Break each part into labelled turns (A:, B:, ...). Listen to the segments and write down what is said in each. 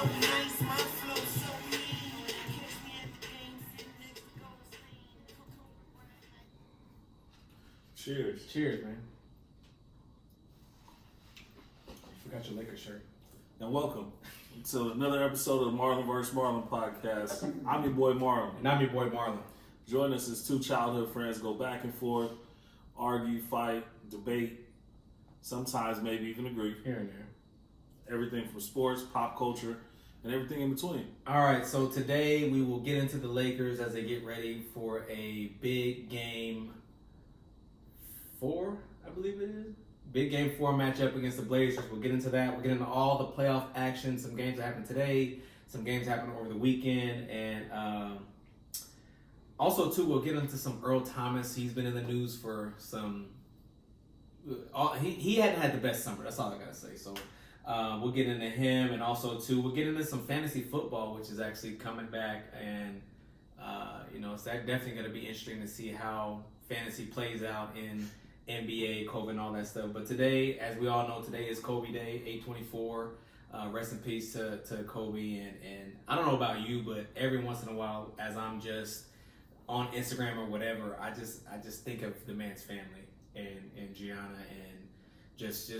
A: Cheers.
B: Cheers, man. You forgot your Lakers shirt.
A: And welcome to another episode of the Marlon vs. Marlon podcast. I'm your boy Marlon.
B: And I'm your boy Marlon.
A: Join us as two childhood friends go back and forth, argue, fight, debate, sometimes maybe even agree.
B: Here and there.
A: Everything from sports, pop culture, and everything in between.
B: All right, so today we will get into the Lakers as they get ready for a big game 4, I believe it is. Big game 4 matchup against the Blazers. We'll get into that. We'll get into all the playoff action, some games that happened today, some games happened over the weekend, and also, too, we'll get into some Earl Thomas. He's been in the news for some... He hadn't had the best summer. That's all I got to say. So we'll get into him, and also, too, we'll get into some fantasy football, which is actually coming back, and, it's definitely going to be interesting to see how fantasy plays out in NBA, COVID, and all that stuff. But today, as we all know, today is Kobe Day, 8/24. Rest in peace to Kobe. And I don't know about you, but every once in a while, as I'm just on Instagram or whatever, I just think of the man's family and Gianna, and just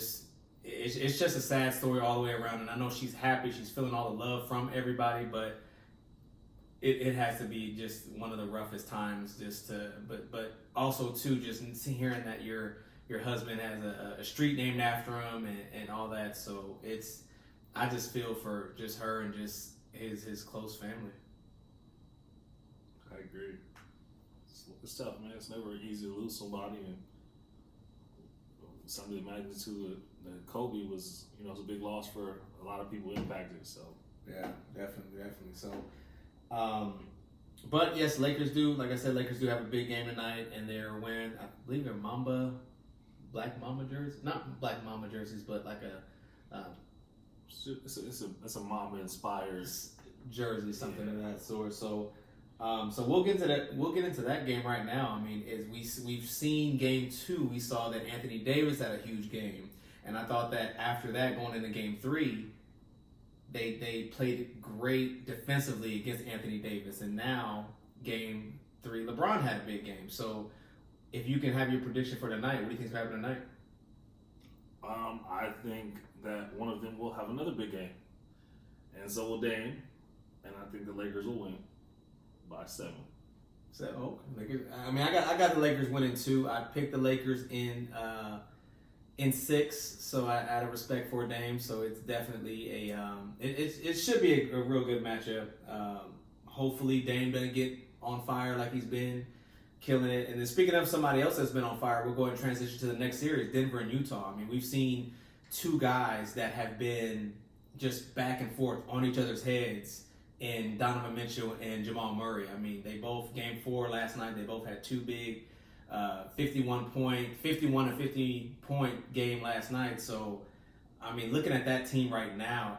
B: it's just a sad story all the way around. And I know she's happy, she's feeling all the love from everybody, but it has to be just one of the roughest times. But also too, just hearing that your husband has a street named after him and all that. So I just feel for just her and just his close family.
A: I agree. It's tough, man. It's never easy to lose somebody, and something of the magnitude that Kobe was, it was a big loss for a lot of people impacted. So
B: yeah, definitely. So, but yes, Lakers do. Like I said, Lakers do have a big game tonight, and they're wearing, I believe, they're Black Mamba jerseys. Not Black Mamba jerseys, but like
A: it's a Mamba inspired
B: jersey, something of that sort. So we'll get into that. We'll get into that game right now. I mean, as we've seen game 2, we saw that Anthony Davis had a huge game, and I thought that after that, going into game 3, they played great defensively against Anthony Davis, and now game 3, LeBron had a big game. So, if you can have your prediction for tonight, what do you think's happening tonight?
A: I think that one of them will have another big game, and so will Dame, and I think the Lakers will win by 7.
B: So, Lakers. I mean, I got the Lakers winning 2. I picked the Lakers in 6, so out of respect for Dame. So it's definitely it should be a real good matchup. Hopefully Dame doesn't get on fire like he's been killing it. And then speaking of somebody else that's been on fire, we'll go ahead and transition to the next series, Denver and Utah. I mean, we've seen 2 guys that have been just back and forth on each other's heads in Donovan Mitchell and Jamal Murray. I mean, they both, game 4 last night, they both had 2 big 51 and 50 point game last night. So, I mean, looking at that team right now,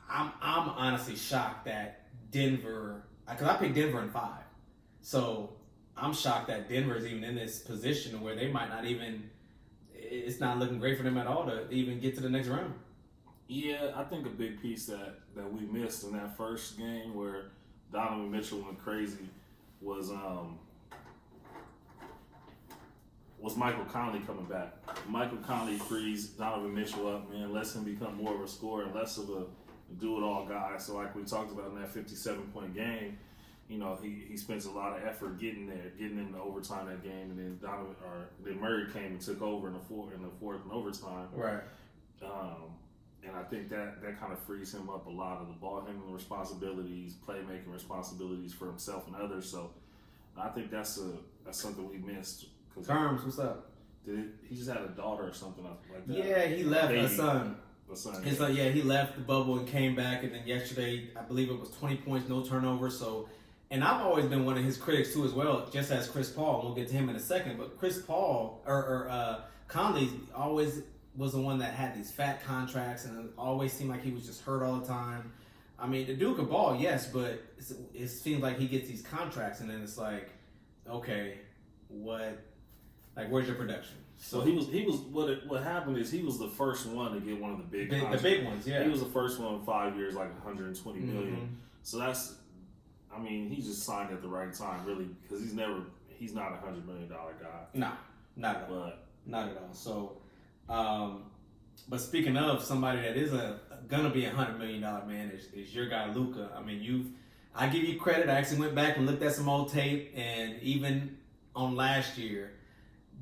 B: I'm honestly shocked that Denver, because I picked Denver in 5. So I'm shocked that Denver is even in this position where they might not even, it's not looking great for them at all to even get to the next round.
A: Yeah, I think a big piece that we missed in that first game where Donovan Mitchell went crazy was Michael Conley coming back. Michael Conley frees Donovan Mitchell up, man, lets him become more of a scorer and less of a do-it-all guy. So like we talked about in that 57-point game, he spends a lot of effort getting there, getting into overtime that game, and then Murray came and took over in the fourth and overtime.
B: Right.
A: And I think that kind of frees him up a lot of the ball handling responsibilities, playmaking responsibilities for himself and others. So I think that's something we missed.
B: Terms, what's up?
A: He just had a daughter or something like that?
B: Yeah, he left a son.
A: His
B: son, yeah, he left the bubble and came back, and then yesterday, I believe it was 20 points, no turnovers. So, and I've always been one of his critics too as well, just as Chris Paul. And we'll get to him in a second. But Chris Paul or Conley always was the one that had these fat contracts, and it always seemed like he was just hurt all the time. I mean, the Duke of ball, yes, but it seems like he gets these contracts, and then it's like, okay, what Like, where's your production?
A: So he was what happened is he was the first one to get one of the big
B: the big ones, yeah.
A: He was the first one in 5 years, like 120 million. So that's, I mean, he just signed at the right time, really, because he's not a $100 million guy.
B: No, not at all. Not at all. So, but speaking of somebody that is gonna be $100 million man, is your guy Luka. I mean, I give you credit. I actually went back and looked at some old tape, and even on last year,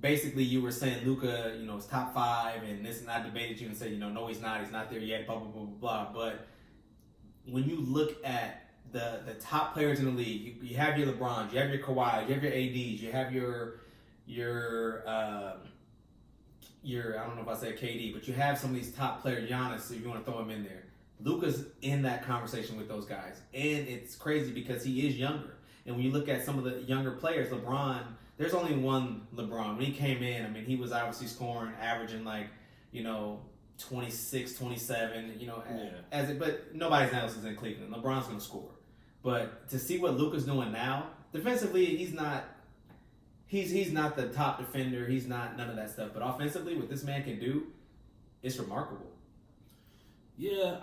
B: basically you were saying Luka, is top 5, and this, and I debated you and said, no, he's not there yet, blah blah blah blah blah. But when you look at the top players in the league, you have your LeBrons, you have your Kawhis, you have your ADs, you have your I don't know if I said KD, but you have some of these top players, Giannis, if you want to throw him in there. Luka's in that conversation with those guys, and it's crazy because he is younger. And when you look at some of the younger players, LeBron, there's only one LeBron. When he came in, I mean, he was obviously scoring, averaging 26, 27, but nobody else is in Cleveland. LeBron's going to score. But to see what Luka's doing now, defensively, he's not the top defender. He's not none of that stuff. But offensively, what this man can do, it's remarkable.
A: Yeah,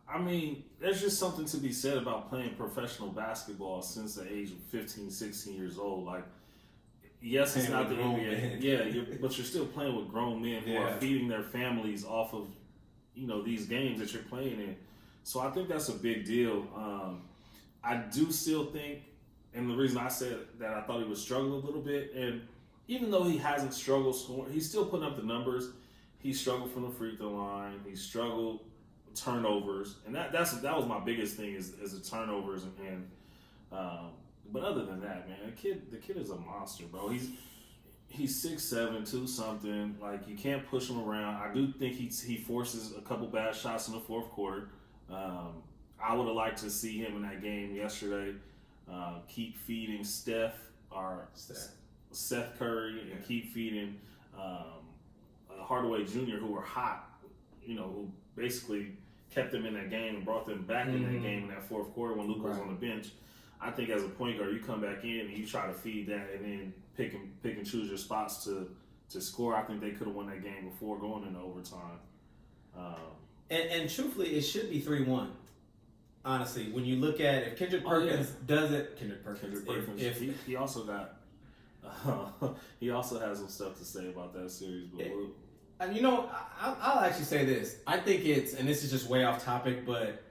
A: I mean, there's just something to be said about playing professional basketball since the age of 15, 16 years old. Like, yes, it's not the NBA. Yeah, but you're still playing with grown men who are feeding their families off of, these games that you're playing in. So I think that's a big deal. I do still think, and the reason I said that I thought he was struggling a little bit, and even though he hasn't struggled scoring, he's still putting up the numbers. He struggled from the free throw line. He struggled turnovers, and that was my biggest thing is the turnovers. But other than that, man, the kid is a monster, bro. He's 6'7", 2 something. Like, you can't push him around. I do think he forces a couple bad shots in the fourth quarter. I would have liked to see him in that game yesterday. Keep feeding Seth Curry, and keep feeding Hardaway Jr., who were hot, who basically kept them in that game and brought them back in that game in that fourth quarter when Luka was on the bench. I think as a point guard, you come back in and you try to feed that and then pick and choose your spots to score. I think they could have won that game before going into overtime.
B: And truthfully, it should be 3-1. Honestly, when you look at if Kendrick Perkins does it,
A: he also got he also has some stuff to say about that series. But
B: and I'll actually say this. I think and this is just way off topic, but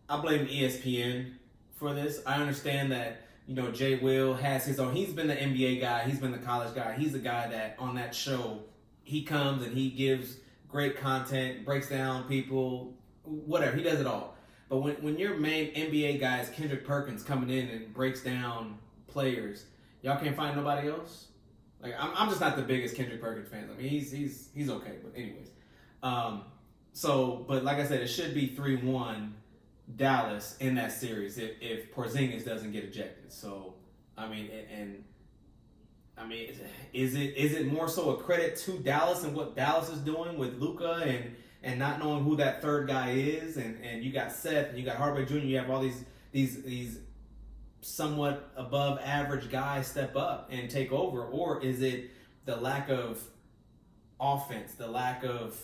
B: I blame ESPN for this. I understand that Jay Will has his own. He's been the NBA guy. He's been the college guy. He's the guy that on that show he comes and he gives great content, breaks down people, whatever. He does it all. But when your main NBA guy is Kendrick Perkins coming in and breaks down players, y'all can't find nobody else. Like, I'm just not the biggest Kendrick Perkins fan. I mean, he's okay, but anyways. But like I said, it should be 3-1 Dallas in that series if Porzingis doesn't get ejected. So I mean, is it more so a credit to Dallas and what Dallas is doing with Luka and not knowing who that third guy is, and you got Seth and you got Hardaway Jr. You have all these somewhat above average guys step up and take over, or is it the lack of offense, the lack of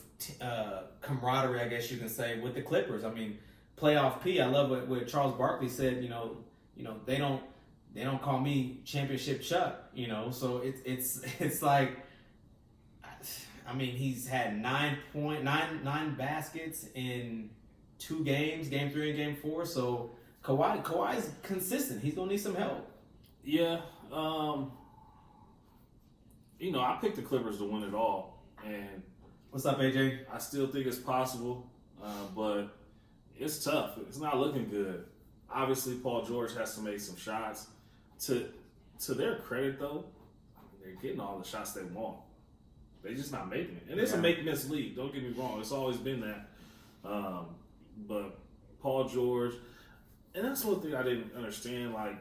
B: camaraderie, I guess you can say, with the Clippers? I mean, playoff P. I love what Charles Barkley said. They don't call me Championship Chuck. So it's like. I mean, he's had 9 baskets in 2 games, Game 3 and Game 4. So Kawhi's consistent. He's gonna need some help.
A: Yeah, I picked the Clippers to win it all, and
B: what's up, AJ?
A: I still think it's possible, but it's tough. It's not looking good. Obviously, Paul George has to make some shots. To their credit, though, they're getting all the shots they want. They're just not making it. And it's a make-miss league. Don't get me wrong. It's always been that. But Paul George, and that's one thing I didn't understand. Like,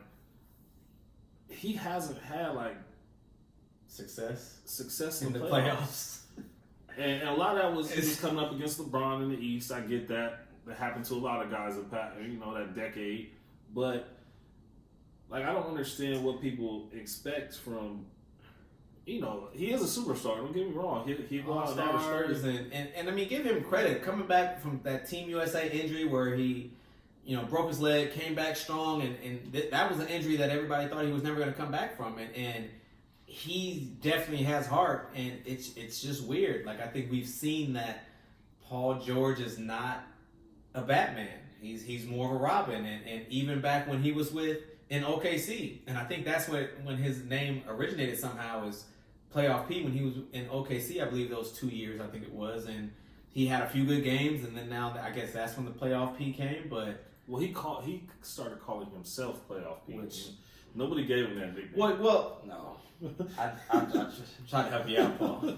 A: he hasn't had, success in the playoffs. And a lot of that was he was coming up against LeBron in the East. I get that. That happened to a lot of guys that decade. But, I don't understand what people expect from you know, he is a superstar. Don't get me wrong. He go out and average
B: All-stars
A: 30.
B: and I mean, give him credit coming back from that Team USA injury where he, you know, broke his leg, came back strong, and that was an injury that everybody thought he was never going to come back from, and he definitely has heart, and it's just weird. Like, I think we've seen that Paul George is not a Batman. He's more of a Robin, and even back when he was in OKC, and I think that's when his name originated somehow is Playoff P when he was in OKC. I believe those 2 years, I think it was, and he had a few good games, and then now I guess that's when the Playoff P came. But
A: well, he started calling himself Playoff P. Which nobody gave him that nickname.
B: Well, no. I'm just trying to help you out, Paul.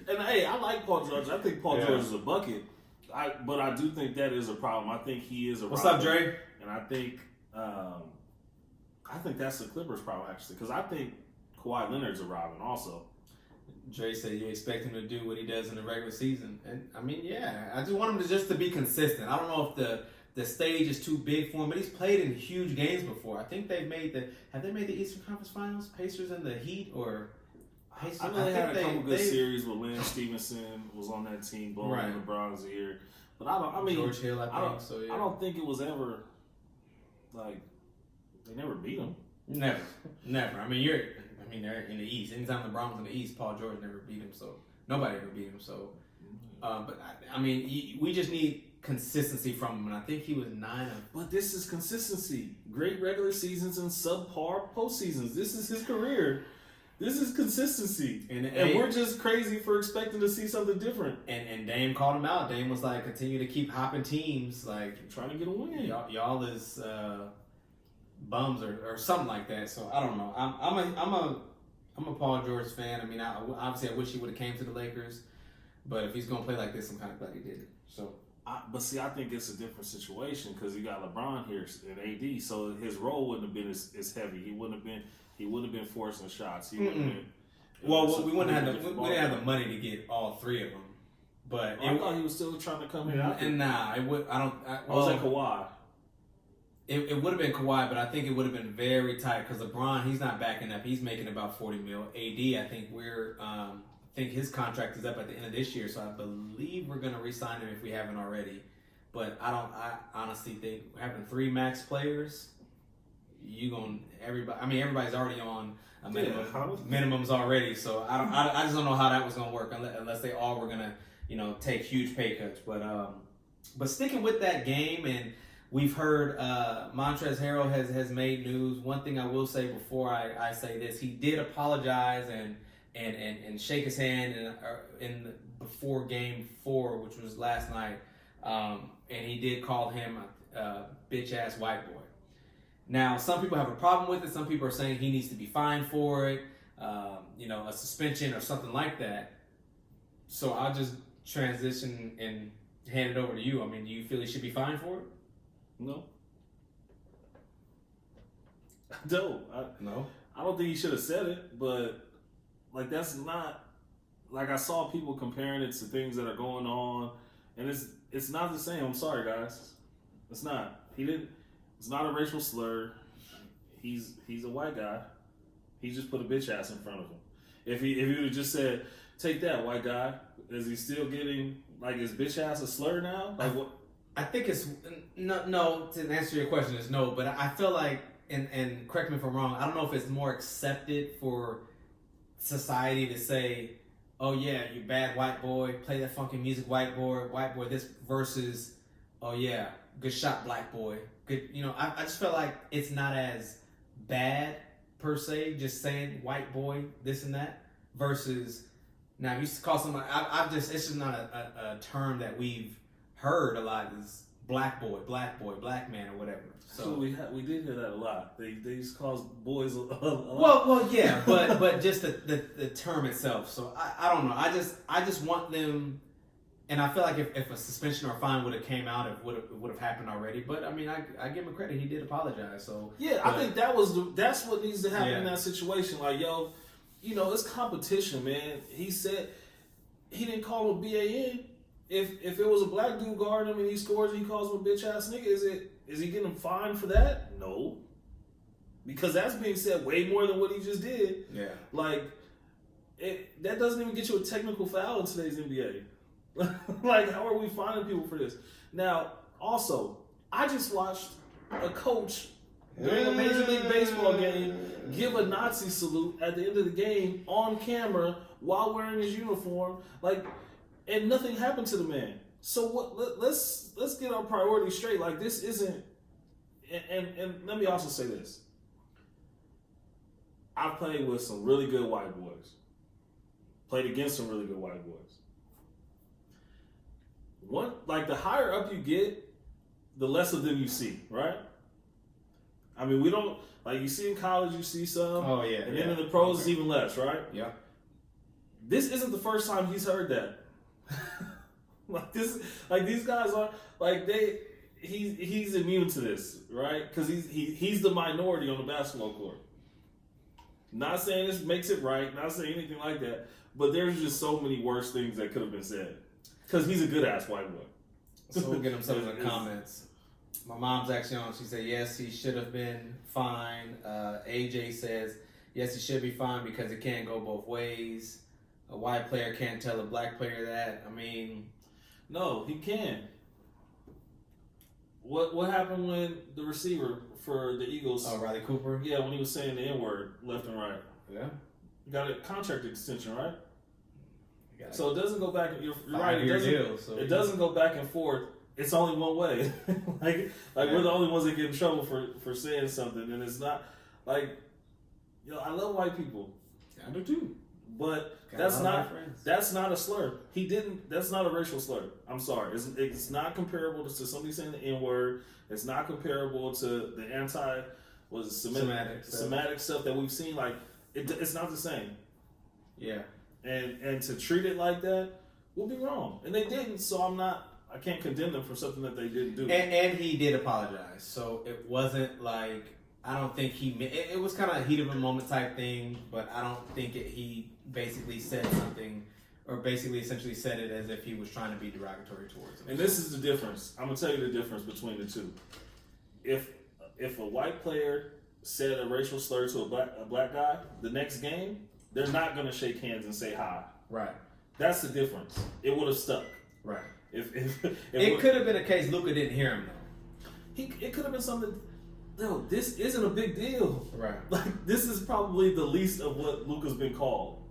A: And hey, I like Paul George. I think Paul George is a bucket. But I do think that is a problem. I think he is a.
B: What's
A: Robin,
B: up, Dre?
A: And I think that's the Clippers' problem actually, because I think Kawhi Leonard's a Robin also.
B: Dre said you expect him to do what he does in the regular season, and I mean, yeah, I just want him to be consistent. I don't know if the stage is too big for him, but he's played in huge games before. I think have they made the Eastern Conference Finals? Pacers and the Heat, or Pacers?
A: I know they had a couple good series where Lance Stevenson was on that team, blowing
B: right.
A: LeBron's ear. But I mean,
B: George Hill, I think so. Yeah.
A: I don't think it was ever like they never beat him.
B: Never. I mean, they're in the East. Anytime LeBron was in the East, Paul George never beat him. So nobody ever beat him. So, but I mean, we just need consistency from him, and I think he was 9 of.
A: But this is consistency. Great regular seasons and subpar postseasons. This is his career. This is consistency. And we're just crazy for expecting to see something different.
B: And Dame called him out. Dame was like, continue to keep hopping teams, like
A: trying to get a win.
B: Y'all is bums or something like that. So I don't know. I'm a Paul George fan. I mean, obviously I wish he would have came to the Lakers, but if he's gonna play like this, I'm kind of glad he did it. So.
A: But see, I think it's a different situation because you got LeBron here and AD, so his role wouldn't have been as heavy. He wouldn't have been forcing shots. He wouldn't have been.
B: Well, we didn't have the money to get all 3 of them. But
A: I thought he was still trying to come in.
B: And nah, it would.
A: Was it Kawhi?
B: It would have been Kawhi, but I think it would have been very tight because LeBron, he's not backing up. He's making about $40 million. AD, I think I think his contract is up at the end of this year, so I believe we're going to re-sign him if we haven't already. But I honestly think having 3 max players, everybody's already on a minimum, minimums already. So I just don't know how that was going to work unless they all were going to, take huge pay cuts. But sticking with that game, and we've heard Montrezl Harrell has made news. One thing I will say before I say this, he did apologize and shake his hand before Game 4, which was last night, and he did call him a bitch-ass white boy. Now, some people have a problem with it. Some people are saying he needs to be fined for it, a suspension or something like that. So I'll just transition and hand it over to you. I mean, do you feel he should be fined for it?
A: No. No. I don't think he should have said it, but like that's not like I saw people comparing it to things that are going on, and it's not the same. I'm sorry, guys. It's not. It's not a racial slur. He's a white guy. He just put a bitch ass in front of him. If he would have just said, "Take that, white guy," is he still getting like his bitch ass a slur now? Like what?
B: I think it's no. To answer your question, is no. But I feel like, and correct me if I'm wrong. I don't know if it's more accepted for society to say, "Oh yeah, you bad white boy, play that funky music, white boy." This versus, "Oh yeah, good shot, black boy." Good, I just feel like it's not as bad per se, just saying white boy, this and that, versus now if you used to call somebody, it's just not a term that we've heard a lot, is black boy, black man, or whatever. So
A: we did hear that a lot. They used to call boys a lot.
B: Well, yeah, but just the term itself. So I don't know. I just want them. And I feel like if a suspension or a fine would have came out, it would have happened already. But I mean, I give him credit; he did apologize. So
A: yeah, I think that's what needs to happen in that situation. Like, yo, it's competition, man. He said he didn't call him a BAN. If it was a black dude guarding him and he scores and he calls him a bitch ass nigga, is he getting fined for that? No, because that's being said way more than what he just did.
B: Yeah,
A: like. that doesn't even get you a technical foul in today's NBA. Like, how are we finding people for this? Now, also, I just watched a coach during a Major League Baseball game give a Nazi salute at the end of the game on camera while wearing his uniform, like, and nothing happened to the man. So what? Let's get our priorities straight. Like, this isn't. And let me also say this. I've played with some really good white boys. Played against some really good white boys. Like, the higher up you get, the less of them you see, right? I mean, we don't, like, you see in college, you see some.
B: Oh, yeah.
A: And then in the pros, it's even less, right?
B: Yeah.
A: This isn't the first time he's heard that. These guys are, like, he's immune to this, right? Because he's the minority on the basketball court. Not saying this makes it right, not saying anything like that, but there's just so many worse things that could have been said. Because he's a good-ass white boy.
B: So we'll get him some of the comments. My mom's actually on. She said, yes, he should have been fined. AJ says, yes, he should be fined because it can't go both ways. A white player can't tell a black player that. I mean...
A: No, he can. What happened when the receiver for the Eagles...
B: Oh, Riley Cooper?
A: Yeah, when he was saying the N-word left and right.
B: Yeah.
A: Got a contract extension, right? So it doesn't go back. You're right. It doesn't go back and forth. It's only one way. like we're the only ones that get in trouble for saying something, and it's not like, I love white people.
B: I do too.
A: But that's not a slur. He didn't. That's not a racial slur. I'm sorry. It's not comparable to somebody saying the N-word. It's not comparable to the Semitic stuff that we've seen. Like, it's not the same.
B: Yeah.
A: And to treat it like that would be wrong. And they didn't, so I can't condemn them for something that they didn't do.
B: And he did apologize. So it wasn't like, I don't think it was kind of a heat of a moment type thing, but I don't think he basically said something, or basically essentially said it as if he was trying to be derogatory towards him.
A: And this is the difference. I'm going to tell you the difference between the two. If a white player said a racial slur to a black guy, the next game, they're not going to shake hands and say hi.
B: Right.
A: That's the difference. It would have stuck.
B: Right.
A: If
B: it could have been a case Luka didn't hear him though.
A: It could have been something. No, this isn't a big deal.
B: Right.
A: Like, this is probably the least of what Luka's been called.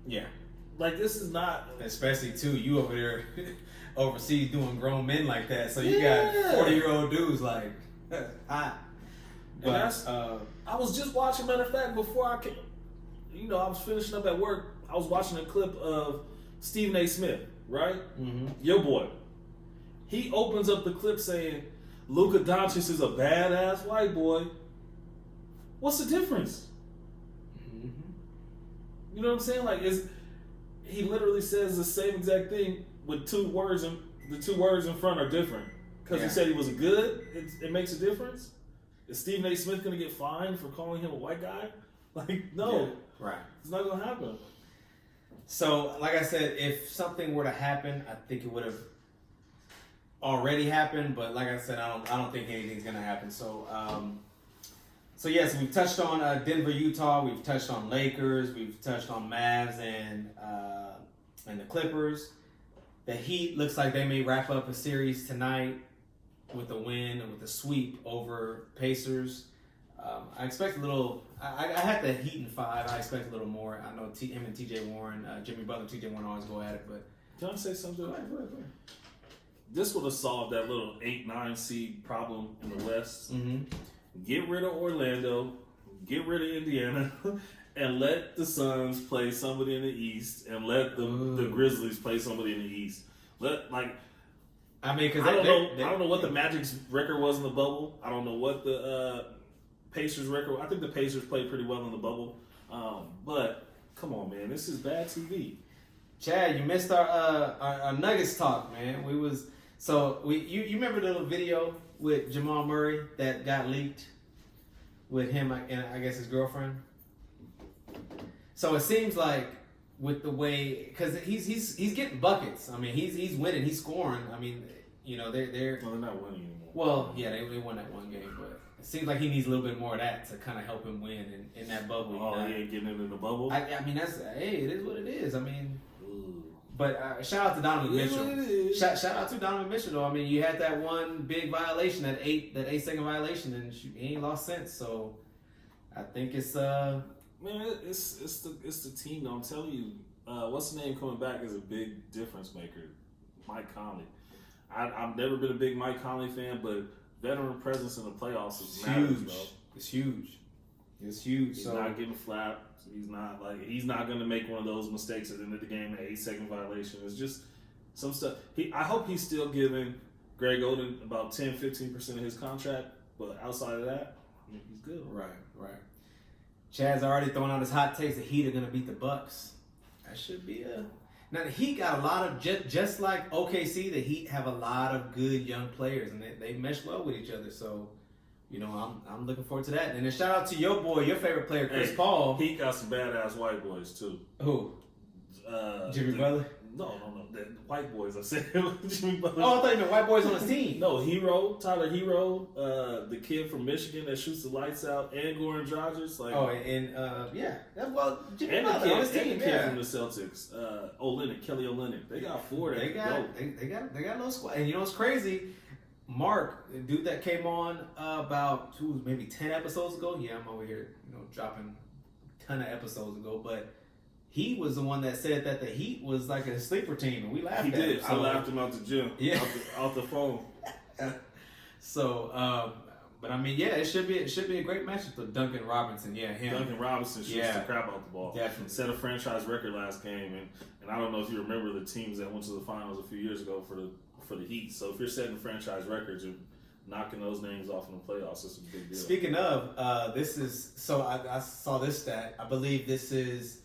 B: Yeah.
A: Like, this is not.
B: Especially too, you over there overseas doing grown men like that, so you got 40-year-old dudes like, hot.
A: But I was just watching. Matter of fact, before I came. I was finishing up at work. I was watching a clip of Stephen A. Smith, right?
B: Mm-hmm.
A: Your boy. He opens up the clip saying, Luka Doncic is a badass white boy. What's the difference?
B: Mm-hmm.
A: You know what I'm saying? Like, he literally says the same exact thing with two words, and the two words in front are different. Because he said he was good, it makes a difference? Is Stephen A. Smith going to get fined for calling him a white guy? Like, no.
B: Yeah. Right.
A: It's not going to happen.
B: So, like I said, if something were to happen, I think it would have already happened. But like I said, I don't think anything's going to happen. So, yes, we've touched on Denver, Utah. We've touched on Lakers. We've touched on Mavs and the Clippers. The Heat looks like they may wrap up a series tonight with a win and with a sweep over Pacers. I expect a little. I had the Heat in 5. I expect a little more. I know him and T.J. Warren, Jimmy Butler, T.J. Warren always go at it. But
A: can I say something?
B: Go ahead.
A: This would have solved that little 8-9 seed problem in the West.
B: Mm-hmm.
A: Get rid of Orlando, get rid of Indiana, and let the Suns play somebody in the East, and let the Grizzlies play somebody in the East. I don't know what the Magic's record was in the bubble. I don't know what the Pacers record. I think the Pacers played pretty well in the bubble. But come on, man, this is bad TV.
B: Chad, you missed our Nuggets talk, man. You remember the little video with Jamal Murray that got leaked with him and I guess his girlfriend. So it seems like with the way, because he's getting buckets. I mean, he's winning, he's scoring. I mean, they're
A: not winning anymore.
B: Well, yeah, they won that one game, but It seems like he needs a little bit more of that to kind of help him win in that bubble.
A: Oh, he ain't getting into the bubble?
B: I mean, it is what it is. I mean,
A: Ooh.
B: but shout out to Donovan Mitchell. Shout out to Donovan Mitchell, though. I mean, you had that one big violation, that 8-second violation, and he ain't lost since. So I think it's
A: man, it's the team. Though. I'm telling you, what's the name coming back is a big difference maker. Mike Conley. I've never been a big Mike Conley fan, but veteran presence in the playoffs is matters, bro.
B: It's huge. It's huge.
A: He's not getting flapped. He's not going to make one of those mistakes at the end of the game, an 8-second violation. It's just some stuff. I hope he's still giving Greg Oden about 10-15% of his contract, but outside of that, I mean, he's good.
B: Right. Chad's already throwing out his hot takes. The Heat are going to beat the Bucks. That should be a... Now, the Heat got a lot of, just like OKC, the Heat have a lot of good young players, and they mesh well with each other. So, you know, I'm looking forward to that. And then shout out to your boy, your favorite player, Chris Paul.
A: Heat got some badass white boys, too.
B: Who? Jimmy Butler?
A: No. The white boys, I said. Jimmy Butler.
B: Oh, I thought you meant white boys on his team.
A: No, Tyler Hero, the kid from Michigan that shoots the lights out, and Goran Dragic.
B: Jimmy
A: And
B: Butler on his team,
A: the kid from the Celtics, Kelly Olynyk. They got four.
B: They got a little squad. And you know what's crazy? Mark, the dude that came on about maybe 10 episodes ago. Yeah, I'm over here, dropping a ton of episodes ago, but he was the one that said that the Heat was like a sleeper team, and we laughed
A: He
B: at
A: did.
B: him.
A: I laughed him out the gym.
B: Yeah.
A: Out the phone.
B: So, but I mean, yeah, it should be a great matchup with Duncan Robinson. Yeah, him.
A: Duncan Robinson shoots the crap out the ball.
B: Definitely.
A: Set a franchise record last game, and I don't know if you remember the teams that went to the finals a few years ago for the Heat. So if you're setting franchise records and knocking those names off in the playoffs, it's a big deal.
B: Speaking of, I saw this stat. I believe this is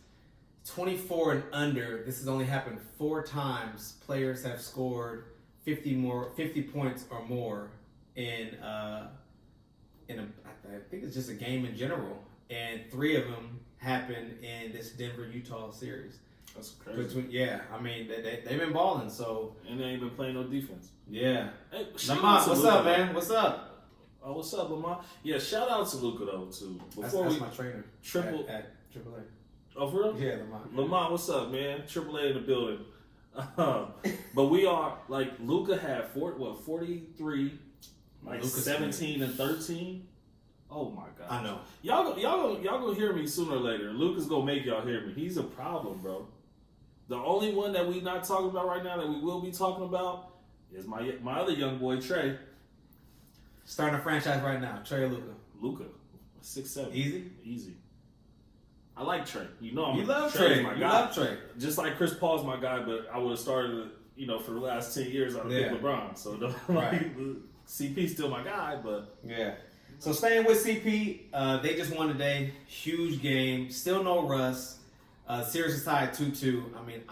B: 24 and under. This has only happened 4 times. Players have scored 50 points or more in I think it's just a game in general, and 3 of them happened in this Denver-Utah series.
A: That's crazy.
B: I mean, they've been balling, so.
A: And they ain't been playing no defense.
B: Yeah.
A: Hey,
B: Lamont, what's up, man? What's up?
A: Oh, what's up, Lamont? Yeah, shout out to Luka, though, too.
B: That's my trainer. At AAA.
A: Oh, for real?
B: Yeah, Lamont.
A: Lamont, what's up, man? AAA in the building. But we are, like, Luka had 43, like Luka's 17 and 13. Oh my God!
B: I know.
A: Y'all gonna hear me sooner or later. Luka's gonna make y'all hear me. He's a problem, bro. The only one that we not talking about right now that we will be talking about is my other young boy Trey.
B: Starting a franchise right now, Trey or Luka?
A: Luka, 6'7".
B: Easy.
A: I like Trey. You
B: love
A: Trey's
B: Trey.
A: my guy.
B: You love Trey.
A: Just like Chris Paul's my guy, but I would have started, for the last 10 years I would have picked LeBron. So CP's still my guy, but
B: yeah. So staying with CP, they just won today. Huge game. Still no Russ. Series is tied 2-2. I mean,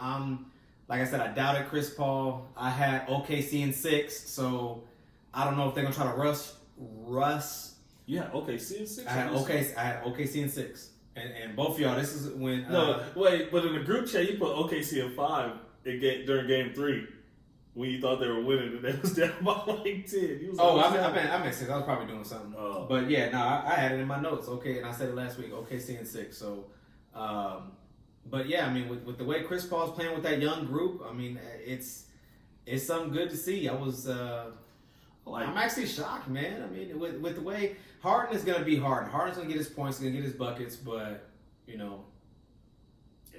B: like I said, I doubted Chris Paul. I had OKC in 6, so I don't know if they're gonna try to rush.
A: Yeah, OKC in 6.
B: I had OKC in 6, and both of y'all. This is when
A: but in the group chat you put OKC in 5 during Game 3. When you thought they were winning and they was down by like 10. He was
B: I meant 6. I was probably doing something. But yeah, no, I had it in my notes. Okay, and I said it last week. OKC in 6. So, but yeah, I mean, with the way Chris Paul's playing with that young group, I mean, it's something good to see. I'm actually shocked, man. I mean, with the way Harden is going to be Harden. Harden's going to get his points, going to get his buckets, but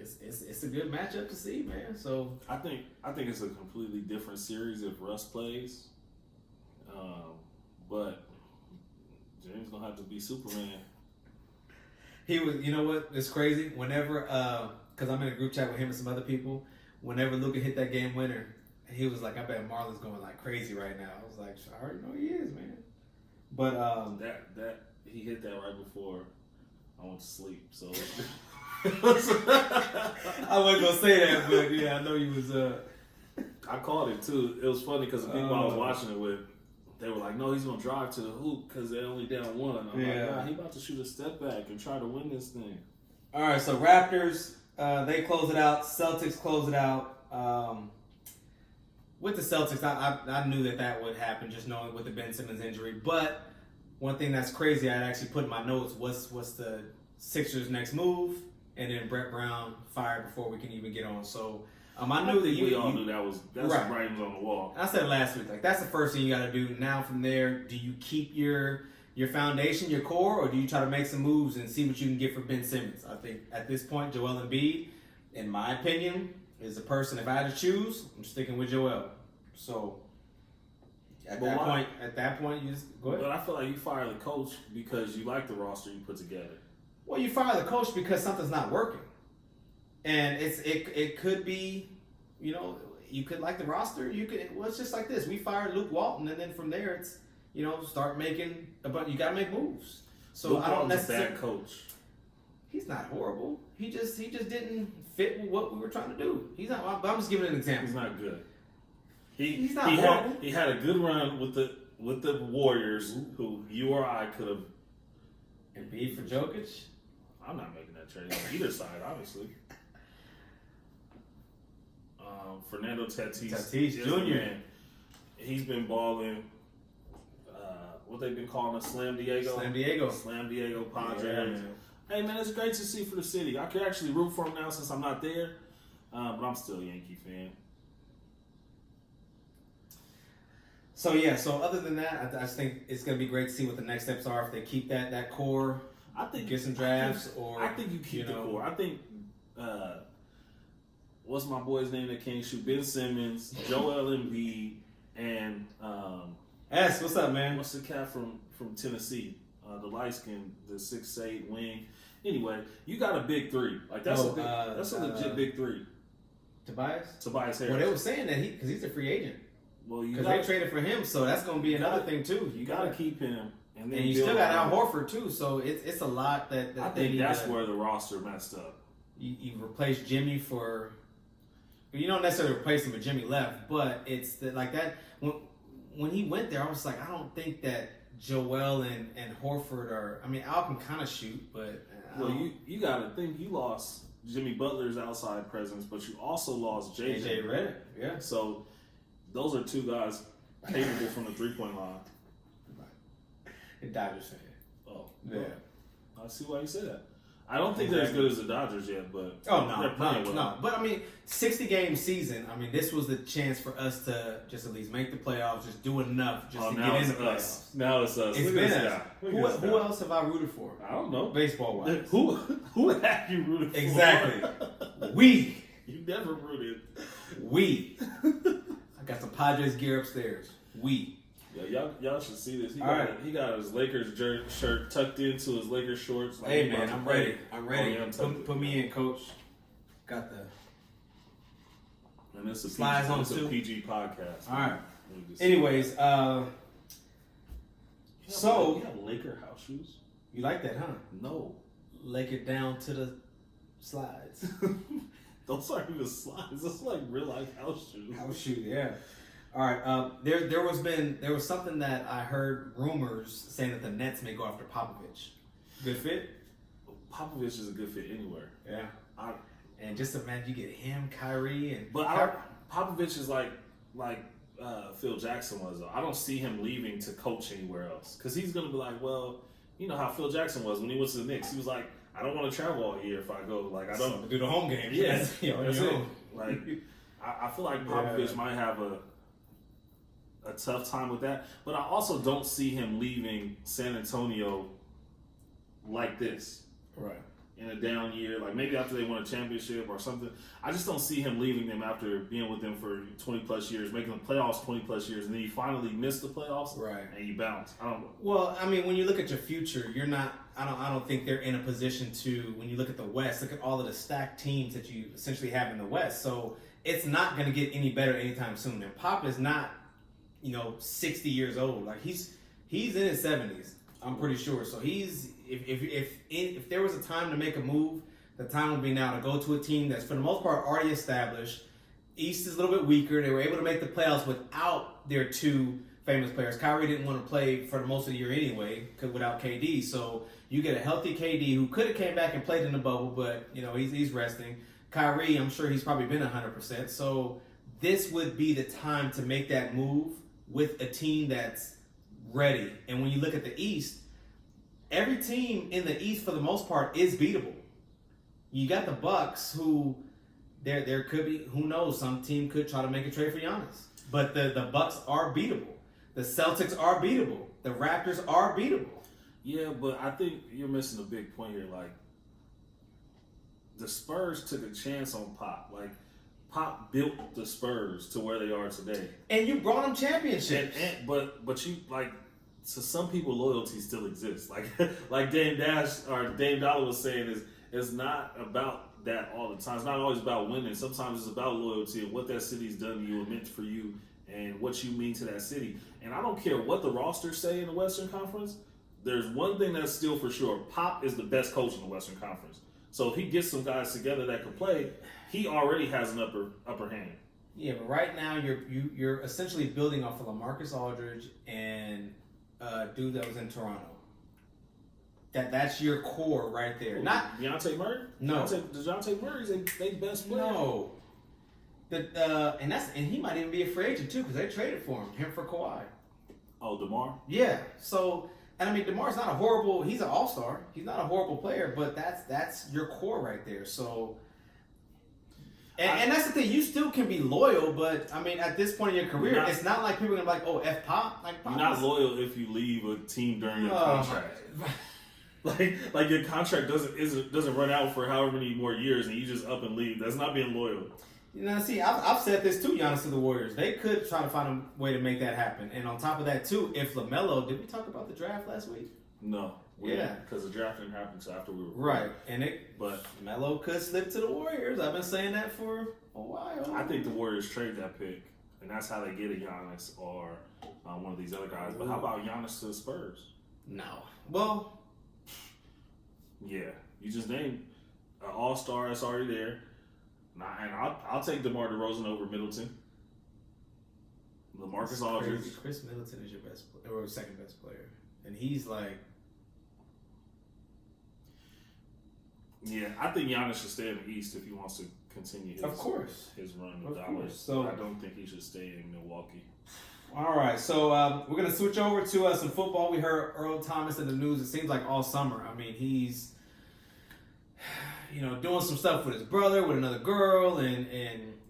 B: it's a good matchup to see, man. So
A: I think it's a completely different series if Russ plays, but James gonna have to be Superman.
B: He was, you know what? It's crazy. Whenever, because I'm in a group chat with him and some other people. Whenever Luka hit that game winner, he was like, "I bet Marlon's going like crazy right now." I was like, "I already know he is, man." But
A: that he hit that right before I went to sleep, so.
B: I wasn't gonna say that, but yeah, I know you was.
A: I called it too. It was funny because the people I was watching it with, they were like, "No, he's gonna drive to the hoop because they're only down 1." I'm like, "Nah, he about to shoot a step back and try to win this thing."
B: All right, so Raptors, they close it out. Celtics close it out. With the Celtics, I knew that would happen, just knowing with the Ben Simmons injury. But one thing that's crazy, I actually put in my notes, what's the Sixers' next move? And then Brett Brown fired before we can even get on. So I knew that
A: we all knew that's
B: right.
A: writings on the wall.
B: I said last week, like that's the first thing you got to do. Now from there, do you keep your foundation, your core, or do you try to make some moves and see what you can get for Ben Simmons? I think at this point, Joel Embiid, in my opinion, is a person. If I had to choose, I'm sticking with Joel. So at that point, you just go ahead.
A: But I feel like you fire the coach because you like the roster you put together.
B: Well, you fire the coach because something's not working, and it could be, you know, you could like the roster. You could. Well, it's just like this. We fired Luke Walton, and then from there, it's, you know, start making. But you got to make moves. So
A: Luke
B: I don't
A: Walton's
B: necessarily.
A: a bad coach.
B: He's not horrible. He just didn't fit with what we were trying to do. He's not. I'm just giving an example.
A: He's not good.
B: He's not horrible.
A: He had a good run with the Warriors, who you or I could have.
B: Embiid for Jokic.
A: I'm not making that trade on either side, obviously. Fernando Tatis
B: Jr.
A: Man, he's been balling. What they've been calling a Slam Diego.
B: Slam Diego
A: Padres.
B: Yeah, man.
A: Hey man, it's great to see for the city. I could actually root for him now since I'm not there, but I'm still a Yankee fan.
B: So yeah, other than that, I just think it's gonna be great to see what the next steps are if they keep that core.
A: I think
B: get some drafts,
A: I think you keep the core. I think what's my boy's name that can't shoot? Ben Simmons, Joel Embiid, and
B: what's up, man?
A: What's the cat from Tennessee? The light skin, the 6'8" wing. Anyway, you got a big three. Like that's a legit big three.
B: Tobias
A: Harris.
B: Well, they were saying that because he's a free agent.
A: Well,
B: because they traded for him, so that's going to be another thing too.
A: You got to keep him, and
B: you still got Al Horford too. So it's a lot that
A: I think that's where the roster messed up.
B: You replaced Jimmy for. You don't necessarily replace him, but Jimmy left. But it's like that when he went there, I was like, I don't think that Joel and Horford are. I mean, Al can kind of shoot, but
A: you got to think you lost Jimmy Butler's outside presence, but you also lost JJ
B: Redick. Yeah.
A: So those are two guys capable from the 3-point line.
B: The Dodgers fan.
A: Oh
B: yeah.
A: I see why you say that. I don't think they're as good as the Dodgers yet, but
B: no. But I mean, 60-game season. I mean, this was the chance for us to just at least make the playoffs, just do enough, just to get in the playoffs.
A: Now it's us.
B: It's been us. Who else have I rooted for?
A: I don't know.
B: Baseball wise.
A: Who have you rooted for?
B: Exactly. We.
A: You never rooted.
B: We. I got some Padres gear upstairs. We.
A: Yeah, y'all should see this. He
B: All
A: got his Lakers shirt tucked into his Lakers shorts. Like,
B: hey man, I'm ready. I'm ready. Put me in, coach. Got the.
A: And it's a
B: slides on
A: a PG podcast.
B: All right. Anyways, so
A: you have Laker house shoes.
B: You like that, huh?
A: No.
B: Lake it down to the slides.
A: Those aren't even slides. Those are like real life house shoes.
B: House shoe, yeah. All right. There was something that I heard rumors saying that the Nets may go after Popovich. Good fit.
A: Popovich is a good fit anywhere.
B: Yeah. And just imagine you get him, Kyrie, and.
A: But Popovich is like Phil Jackson was. Though. I don't see him leaving to coach anywhere else because he's gonna be like, well, you know how Phil Jackson was when he went to the Knicks. He was like, I don't want to travel all year if I go. Like I don't
B: do the home game.
A: Yeah, that's it. Like I feel like Popovich might have a tough time with that, but I also don't see him leaving San Antonio like this.
B: Right.
A: In a down year, like maybe after they won a championship or something. I just don't see him leaving them after being with them for 20 plus years, making the playoffs 20 plus years, and then you finally miss the playoffs,
B: right? And
A: you bounce. I don't know.
B: Well, I mean, when you look at your future, you're not. I don't think they're in a position to. When you look at the West, look at all of the stacked teams that you essentially have in the West. So it's not going to get any better anytime soon. And Pop is not, 60 years old. Like he's in his 70s. I'm pretty sure. So he's if there was a time to make a move, the time would be now to go to a team that's for the most part already established. East is a little bit weaker. They were able to make the playoffs without their two famous players. Kyrie didn't want to play for the most of the year anyway, without KD. So you get a healthy KD who could have came back and played in the bubble, but he's resting. Kyrie, I'm sure he's probably been 100%. So this would be the time to make that move with a team that's ready. And when you look at the East, every team in the East for the most part is beatable. You got the Bucks, who there could be, who knows, some team could try to make a trade for Giannis. But the Bucks are beatable. The Celtics are beatable. The Raptors are beatable.
A: Yeah, but I think you're missing a big point here. Like, the Spurs took a chance on Pop. Like, Pop built the Spurs to where they are today.
B: And you brought them championships.
A: But you, like, to some people, loyalty still exists. Like Dame Dollar was saying, it's not about that all the time. It's not always about winning. Sometimes it's about loyalty and what that city's done to you and meant for you and what you mean to that city. And I don't care what the rosters say in the Western Conference. There's one thing that's still for sure. Pop is the best coach in the Western Conference. So if he gets some guys together that can play, he already has an upper hand.
B: Yeah, but right now you're essentially building off of LaMarcus Aldridge and dude that was in Toronto. That's your core right there. Not
A: Dejounte Murray.
B: No,
A: Dejounte Murray's they best player.
B: No, and he might even be a free agent too because they traded for him for Kawhi.
A: Oh, DeMar.
B: Yeah. So, and I mean, DeMar's not a horrible. He's an all-star. He's not a horrible player, but that's your core right there. So. And that's the thing. You still can be loyal, but I mean, at this point in your career, it's not like people are gonna be like, "Oh, F Pop." Like, Pop,
A: you're not loyal if you leave a team during your contract. Like your contract doesn't run out for however many more years, and you just up and leave. That's not being loyal.
B: You know, see, I've said this too, Giannis, to the Warriors. They could try to find a way to make that happen. And on top of that too, if LaMelo, did we talk about the draft last week?
A: No.
B: Yeah,
A: because the draft didn't happen until after we were
B: right, but Melo could slip to the Warriors. I've been saying that for a while.
A: I think the Warriors trade that pick, and that's how they get a Giannis or one of these other guys. But how about Giannis to the Spurs?
B: No. Well,
A: yeah, you just named an all-star that's already there. And I'll take DeMar DeRozan over Middleton. LaMarcus Aldridge.
B: Chris Middleton is your best or second best player, and he's like.
A: Yeah, I think Giannis should stay in the East if he wants to continue his run with Dallas. So I don't think he should stay in Milwaukee.
B: All right, so we're going to switch over to some football. We heard Earl Thomas in the news, it seems like all summer. I mean, he's doing some stuff with his brother, with another girl, and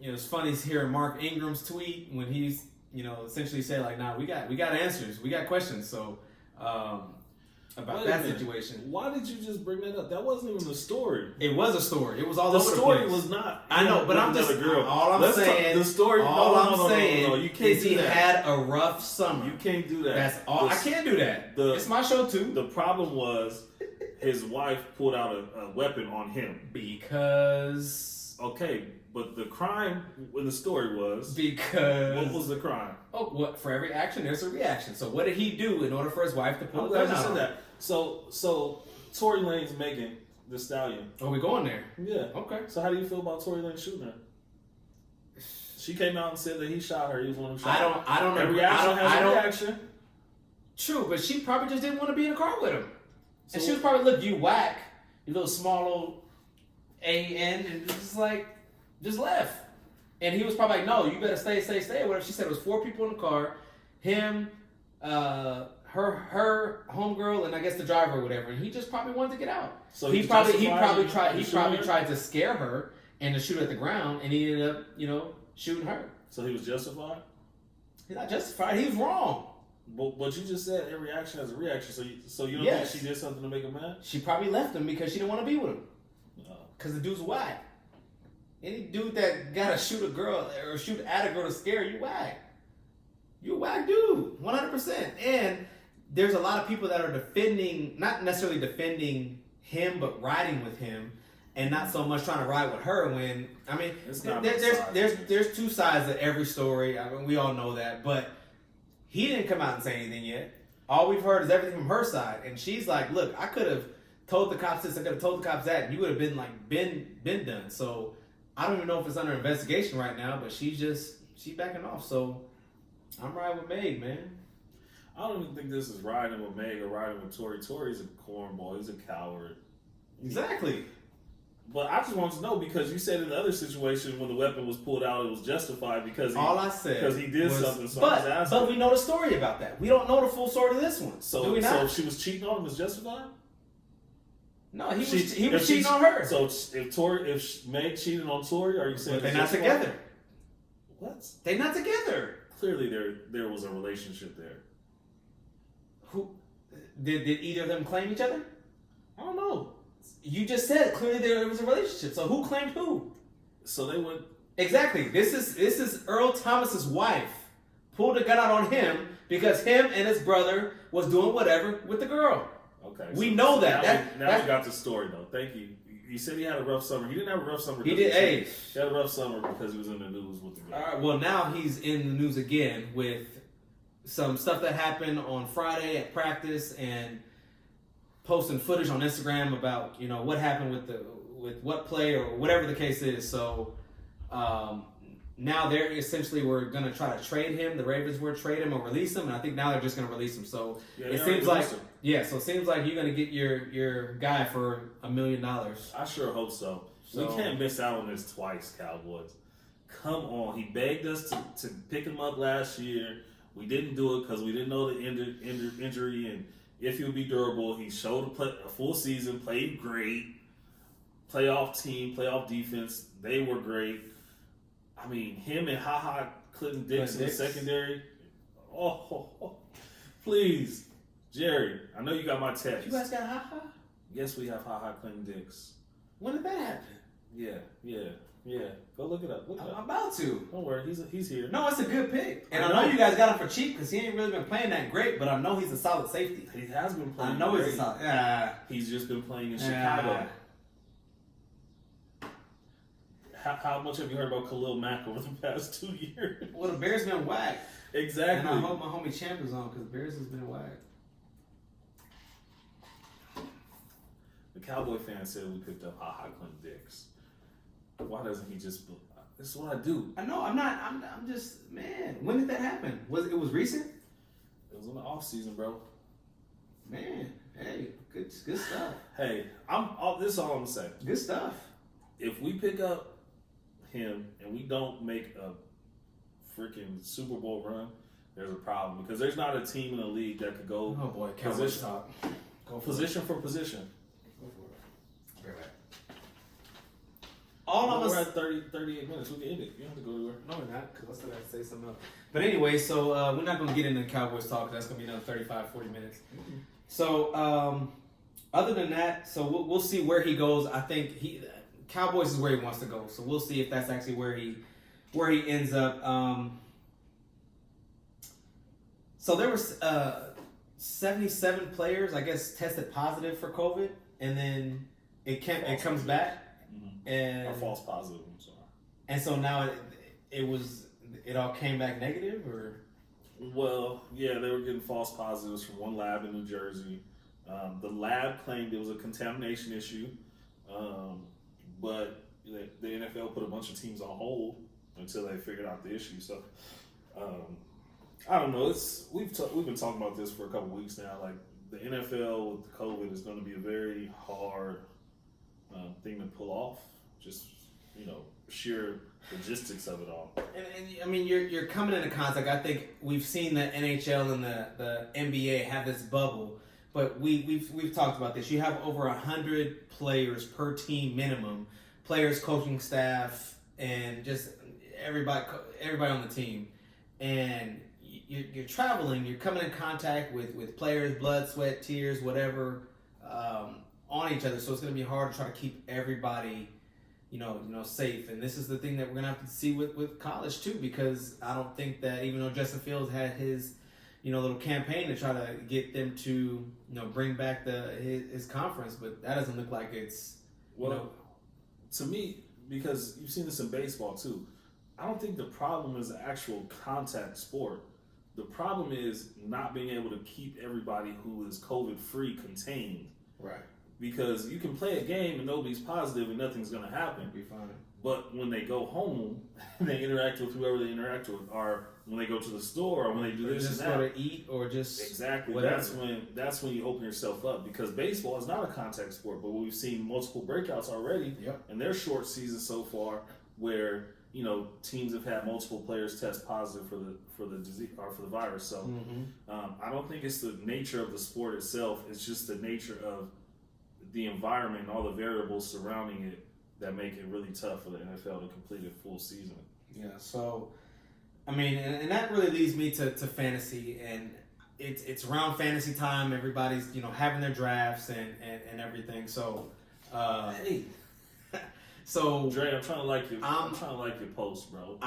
B: it's funny hearing Mark Ingram's tweet when he's, essentially said, like, nah, we got answers. We got questions. So, about that situation.
A: Why did you just bring that up? That wasn't even a story.
B: It was a story. It was all over the place.
A: The story was not.
B: I know, but I'm just girl. All I'm saying.
A: The story.
B: I'm saying
A: you can't
B: is he had a rough summer.
A: You can't do that.
B: That's all. I can't do that. It's my show too.
A: The problem was his wife pulled out a weapon on him
B: because.
A: Okay, but the crime in the story was
B: because.
A: What was the crime?
B: Oh, what? For every action, there's a reaction. So what did he do in order for his wife to pull a gun out?
A: Said that. So Tory Lane's Megan Thee Stallion.
B: Oh, we going there?
A: Yeah.
B: Okay.
A: So how do you feel about Tory Lane shooting her? She came out and said that he shot her. He was one of them.
B: I don't know.
A: Every action has a reaction.
B: True, but she probably just didn't want to be in a car with him, and she was probably, look, you whack, you little small old A-N, and just left. And he was probably like, no, you better stay. Or whatever. She said it was 4 people in the car, him, her homegirl, and I guess the driver or whatever. And he just probably wanted to get out. So he probably tried to scare her and to shoot at the ground, and he ended up, shooting her.
A: So he was justified?
B: He's not justified. He was wrong.
A: But you just said every action has a reaction. So you don't think she did something to make him mad?
B: She probably left him because she didn't want to be with him. Because the dude's whack. Any dude that gotta shoot a girl or shoot at a girl to scare you, whack. You're a whack dude, 100%. And there's a lot of people that are not necessarily defending him, but riding with him, and not so much trying to ride with her. When there's 2 sides to every story. I mean, we all know that, but he didn't come out and say anything yet. All we've heard is everything from her side, and she's like, "Look, I could have told the cops this, I could have told the cops that, and you would have been like been done." So I don't even know if it's under investigation right now, but she's backing off. So I'm riding with Meg, man.
A: I don't even think this is riding with Meg or riding with Tory. Tory's a cornball. He's a coward.
B: Exactly.
A: But I just want to know because you said in the other situation when the weapon was pulled out, it was justified because
B: all I said
A: because he did something. So I was
B: but
A: asking.
B: we know the story about that. We don't know the full story of this one.
A: So
B: do we not?
A: So she was cheating on him was justified.
B: No, he was cheating on her.
A: So if Meg cheated on Tori, are you saying
B: they're not together?
A: What?
B: They're not together.
A: Clearly, there was a relationship there.
B: Who did either of them claim each other?
A: I don't know.
B: You just said clearly there was a relationship. So who claimed who?
A: So they would
B: exactly. This is Earl Thomas's wife pulled a gun out on him because him and his brother was doing whatever with the girl.
A: Okay,
B: we know
A: that. Now we got the story though. Thank you. You said he had a rough summer. He didn't have a rough summer.
B: He did. Hey,
A: he had a rough summer because he was in the news with the girl.
B: All right. Well, now he's in the news again with some stuff that happened on Friday at practice and posting footage on Instagram about what happened with what play or whatever the case is. So now they're essentially were going to try to trade him. The Ravens were trade him or release him, and I think now they're just going to release him. So it seems like so it seems like you're going to get your guy for $1 million.
A: I sure hope so. We can't miss out on this twice, Cowboys. Come on, he begged us to pick him up last year. We didn't do it because we didn't know the injury and if he would be durable. He showed a full season, played great, playoff team, playoff defense. They were great. I mean, him and Clinton Dix in the secondary. Oh, please, Jerry. I know you got my text.
B: You guys got Ha-Ha?
A: Yes, we have Clinton Dix.
B: When did that happen?
A: Yeah. Go look it up.
B: I'm about to.
A: Don't worry, he's here.
B: No, it's a good pick. And I know you guys got him for cheap because he ain't really been playing that great, but I know he's a solid safety.
A: He has been playing.
B: I know
A: great.
B: he's a solid.
A: He's just been playing in Chicago. How much have you heard about Khalil Mack over the past 2 years?
B: Well, the Bears been whacked.
A: Exactly.
B: And I hope my homie Champ is on because the Bears has been whacked.
A: The Cowboy fan said we picked up Clinton Dix. Why doesn't he just? This is what I do.
B: I know. I'm not. I'm just man. When did that happen? It was recent?
A: It was in the off season, bro.
B: Man, hey, good stuff.
A: Hey, this is all I'm gonna say.
B: Good stuff.
A: If we pick up him and we don't make a freaking Super Bowl run, there's a problem because there's not a team in the league that could go.
B: Oh boy,
A: position for position. We're at 38 minutes. We can end it. You don't have to go anywhere.
B: No, we're not, because I still got to say something else. But anyway, so we're not going to get into Cowboys talk. That's going to be another 35, 40 minutes. Mm-hmm. So other than that, so we'll see where he goes. I think Cowboys is where he wants to go. So we'll see if that's actually where he ends up. So there were 77 players, I guess, tested positive for COVID, and then it comes back. And
A: or false positive. I'm sorry.
B: And so now it all came back negative, or?
A: Well, yeah, they were getting false positives from one lab in New Jersey. The lab claimed it was a contamination issue, but the NFL put a bunch of teams on hold until they figured out the issue. So I don't know. We've been talking about this for a couple weeks now. Like the NFL with COVID is going to be a very hard thing to pull off. Just sheer logistics of it all.
B: And I mean, you're coming into contact. I think we've seen the NHL and the NBA have this bubble, but we've talked about this. You have over 100 players per team minimum, players, coaching staff, and just everybody on the team. And you're traveling. You're coming in contact with players, blood, sweat, tears, whatever, on each other. So it's going to be hard to try to keep everybody safe. And this is the thing that we're going to have to see with college too, because I don't think that even though Justin Fields had his, little campaign to try to get them to, bring back his conference, but that doesn't look like it's,
A: to me, because you've seen this in baseball too, I don't think the problem is the actual contact sport. The problem is not being able to keep everybody who is COVID-free contained.
B: Right.
A: Because you can play a game and nobody's positive and nothing's going to happen.
B: Be fine.
A: But when they go home, they interact with whoever they interact with, or when they go to the store, or when they do
B: or
A: this
B: just
A: and
B: go
A: that.
B: to eat, or just
A: Exactly.
B: whatever.
A: That's when you open yourself up, because baseball is not a contact sport, but we've seen multiple breakouts already in their short season so far, where teams have had multiple players test positive for the disease or for the virus. So I don't think it's the nature of the sport itself. It's just the nature of the environment and all the variables surrounding it that make it really tough for the NFL to complete a full season.
B: Yeah, so, I mean, and that really leads me to fantasy, and it's around fantasy time. Everybody's, having their drafts and everything. So,
A: Hey.
B: So,
A: Dre, I'm trying to like your post, bro.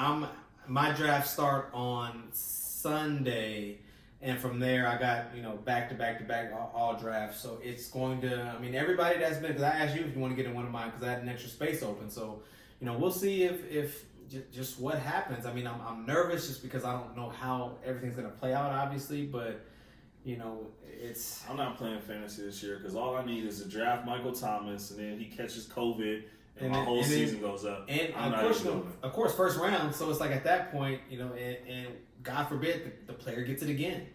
B: My draft start on Sunday, and from there I got, back to back all drafts. So it's going to, everybody that's been, because I asked you if you want to get in one of mine because I had an extra space open. So, we'll see if just what happens. I'm nervous just because I don't know how everything's going to play out, obviously, but I'm
A: not playing fantasy this year because all I need is to draft Michael Thomas, and then he catches COVID, and my whole season goes up.
B: And of course, first round. So it's like at that point, and God forbid the player gets it again.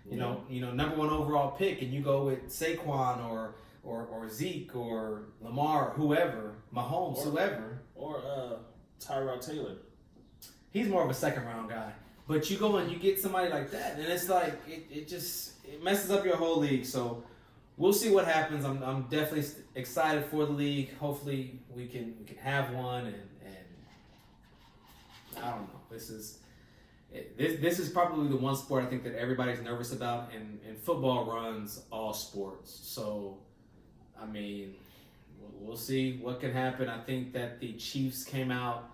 B: Number one overall pick, and you go with Saquon or Zeke or Lamar, or whoever, Mahomes, whoever,
A: or Tyrod Taylor.
B: He's more of a second round guy. But you go and you get somebody like that, and it's like it messes up your whole league. So we'll see what happens. I'm definitely excited for the league. Hopefully we can have one, and I don't know. This is probably the one sport I think that everybody's nervous about, and football runs all sports. So we'll see what can happen. I think that the Chiefs came out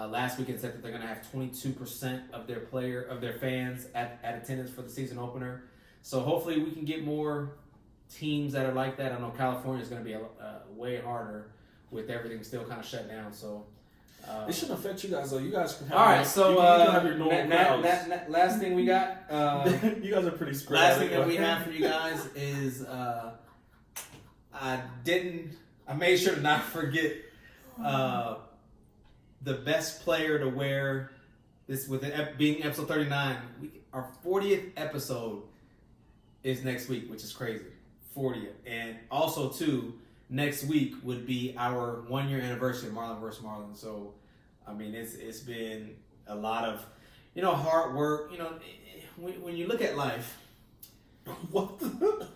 B: last week and said that they're going to have 22% of their fans at attendance for the season opener. So hopefully we can get more teams that are like that. I know California is going to be way harder with everything still kind of shut down. So
A: it shouldn't affect you guys though. You guys can have
B: all right. So
A: you can have your normal crowds.
B: Last thing we got.
A: You guys are pretty spread.
B: Last thing that we have for you guys is I made sure to not forget the best player to wear this, with it being episode 39. Our 40th episode is next week, which is crazy. 40th. And also, too, next week would be our 1 year anniversary of Marlon vs. Marlon. So, it's been a lot of, hard work. When you look at life,
A: what the?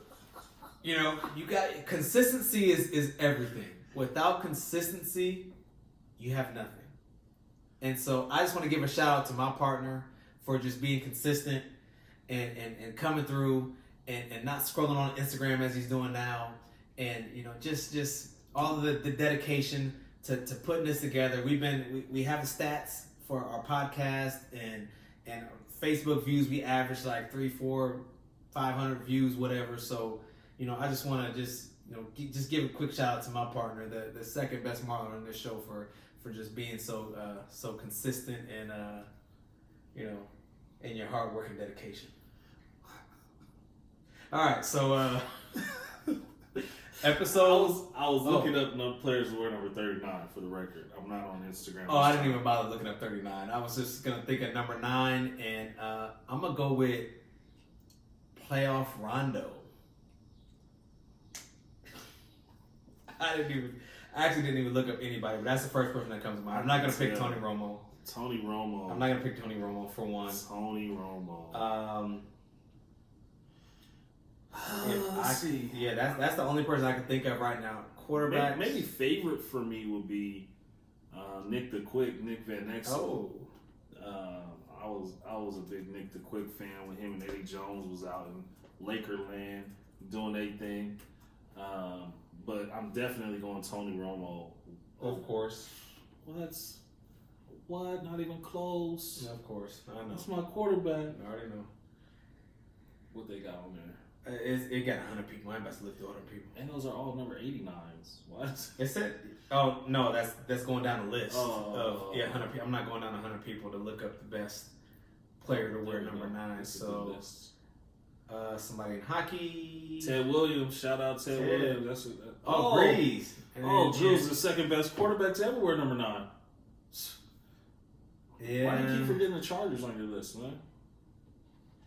B: You got consistency is everything. Without consistency, you have nothing. And so I just want to give a shout out to my partner for just being consistent and coming through and not scrolling on Instagram as he's doing now. And, just all of the dedication to putting this together. We have the stats for our podcast and Facebook views. We average like 300, 400, 500 views, whatever. So, I just want to just give a quick shout out to my partner, the second best Marlon on this show for just being so consistent and in your hard work and dedication. All right, so episodes.
A: I was looking up no players who wear number 39 for the record. I'm not on Instagram.
B: Oh, I didn't even bother looking up 39. I was just gonna think of number 9, and I'm gonna go with Playoff Rondo. I actually didn't even look up anybody, but that's the first person that comes to mind. I'm not gonna pick Tony Romo. I'm not gonna pick Tony Romo for one.
A: Tony Romo.
B: That's the only person I can think of right now. Quarterback.
A: Maybe favorite for me would be Nick the Quick, Nick Van Exel.
B: Oh.
A: I was a big Nick the Quick fan when him and Eddie Jones was out in Lakerland doing their thing. But I'm definitely going Tony Romo.
B: Of course.
A: What? Not even close.
B: Yeah, of course. I know.
A: That's my quarterback.
B: I already know.
A: What they got on there?
B: It got 100 people. I ain't about to look through 100 people.
A: And those are all number 89s. What?
B: It said, oh, no, that's going down the list.
A: 100
B: people. I'm not going down 100 people to look up the best player to wear number 9. So, somebody in hockey.
A: Ted Williams. Shout out Ted Williams.
B: Breeze.
A: Drew's the second best quarterback to ever wear number 9.
B: Yeah.
A: Why do you keep forgetting the Chargers on your list, man?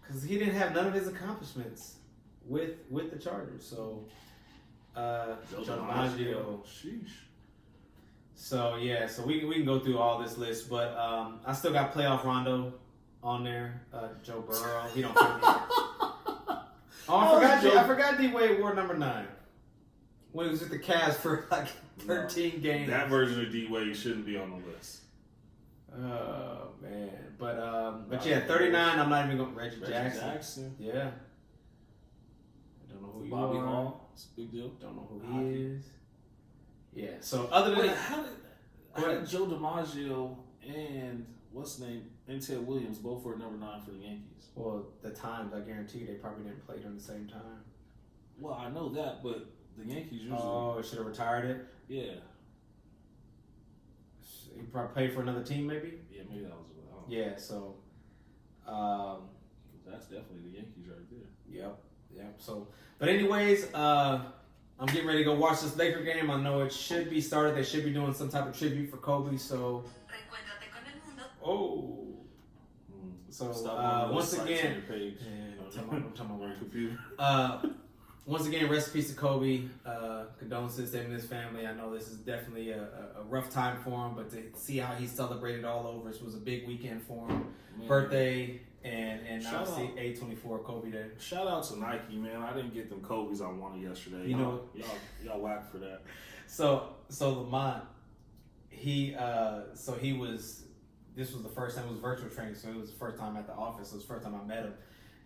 B: Because he didn't have none of his accomplishments with the Chargers. So, Joe DiMaggio.
A: Sheesh.
B: So yeah, so we can go through all this list, but I still got playoff Rondo on there. Joe Burrow, he don't. I forgot D Wade wore number 9 when he was with the Cavs for like 13 games.
A: That version of D Wade shouldn't be on the list.
B: Oh man, but yeah, 39. I'm not even going. Reggie Jackson. Yeah. I don't know who you
A: Bobby
B: are.
A: Hall. It's a big deal.
B: Don't know who he is. Yeah. So other than
A: how did Joe DiMaggio and what's his name and Ted Williams both were number 9 for the Yankees?
B: Well, the times, I guarantee they probably didn't play during the same time.
A: Well, I know that, but the Yankees usually.
B: Oh, it should have retired it?
A: Yeah.
B: He probably played for another team, maybe?
A: Yeah, maybe that was what.
B: Yeah, so.
A: That's definitely the Yankees right there.
B: Yep. So, but anyways, I'm getting ready to go watch this Laker game. I know it should be started. They should be doing some type of tribute for Kobe, so. Oh. So once again, once again, rest in peace to Kobe. Condolences to him and his family. I know this is definitely a rough time for him, but to see how he celebrated all over, this was a big weekend for him. Man. Birthday and obviously A24 Kobe Day.
A: Shout out to Nike, man. I didn't get them Kobe's I wanted yesterday.
B: You know,
A: y'all whack for that.
B: So Lamont, he was. This was the first time, it was virtual training, so it was the first time at the office. It was the first time I met him.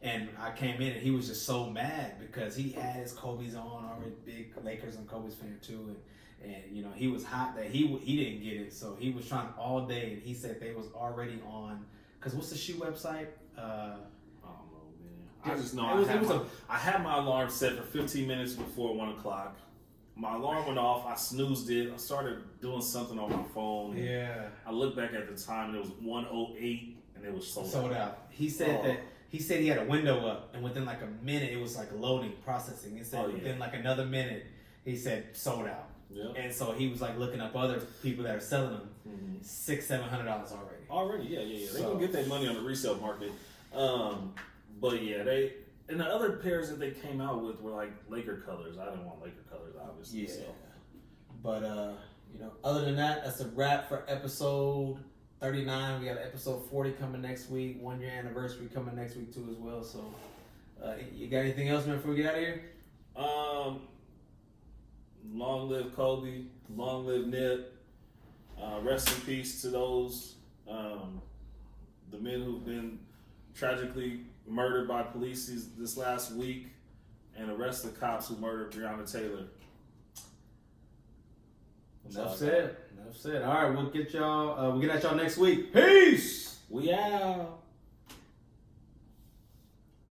B: And I came in and he was just so mad because he had his Kobe's on, already big Lakers and Kobe's fan too. And you know, he was hot that he didn't get it. So he was trying all day and he said they was already on, because what's the shoe website?
A: I don't know, man. I just know I had my alarm set for 15 minutes before 1 o'clock. My alarm went off. I snoozed it. I started doing something on my phone.
B: Yeah.
A: I looked back at the time and it was 1:08 and it was sold out.
B: He said he had a window up and within like a minute it was like loading, processing. He said within like another minute he said sold out.
A: Yeah.
B: And so he was like looking up other people that are selling them $600-700 already.
A: Already, yeah. They gonna get their money on the resale market. But yeah, and the other pairs that they came out with were like Laker colors. I didn't want Laker colors, obviously.
B: Yeah.
A: So.
B: But you know, other than that, that's a wrap for episode 39. We got episode 40 coming next week. 1 year anniversary coming next week too as well. So you got anything else, man, before we get out of here?
A: Long live Kobe. Long live Nip. Rest in peace to those the men who've been tragically murdered by police this last week, and the rest of the cops who murdered Breonna Taylor.
B: Enough said. All right, we'll get at y'all next week. Peace.
A: We out.